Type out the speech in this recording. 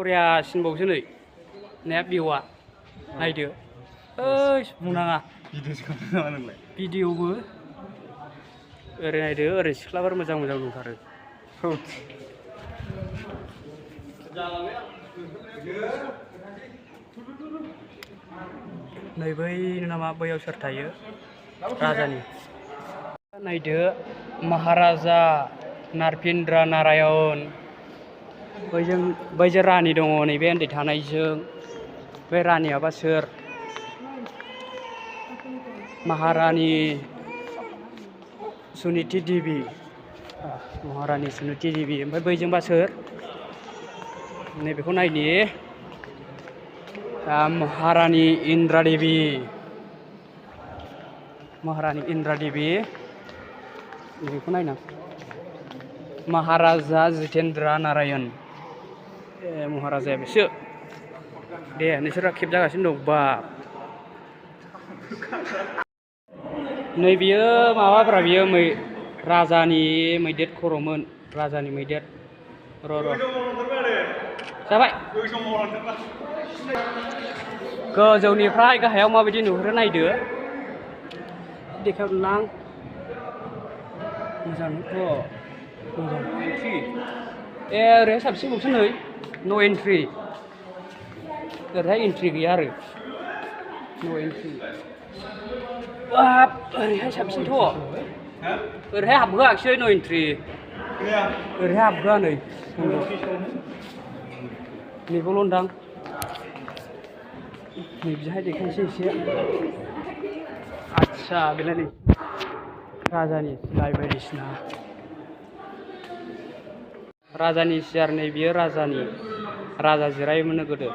बरियासिनबावसो नै ने भिउआ नायदो ओइ बुंनाङा भिडिअबो ओरै नायदो ओरै सिख्लाफोर मोजां मोजां दंथारो नै बै नामा बैयाव सोर थायो राजानि नायदो महाराजा नारपिन्द्र नारायण बैजों रानि दङ नैबे उन्दै थानायजों बे रानियाबा सोर महारानी सुनीति देवी महारानी सुनीति देवी ओमफ्राय बैजोंबा सोर नैबेखौ नायनि महारानी इन्द्रा देवी बेखौ नायना महाराजा जितेन्द्र नारायण महाराजाया बेसो दे नोंसोरा खेबजागासिनो दं बा नै बियो माबाफ्रा बियो राजानि मैदेर खर'मोन राजानि मैदेर र' जाबाय गोजौनिफ्राय गाहायाव माबायदि नुहुरो नायदो देखायलां मोजांथ' मोजां एन्ट्रि ओरैहाय साबसिनबावसो नै न' एन्ट्रि ओरैहाय एन्ट्रि गैया आरो न' एन्ट्रि ओरैहाय साबसिनथ' ओरैहाय हाबहोआखिसै न' एन्ट्रि ओरैहाय हाबहोआ नै नैबावल' होनदां नै बिहाय देखायनोसै एसे आदसा बेलाय नै राजानि सिलाय बायदिसिना राजानि सियार नै बियो राजा जिरायोमोन गोदो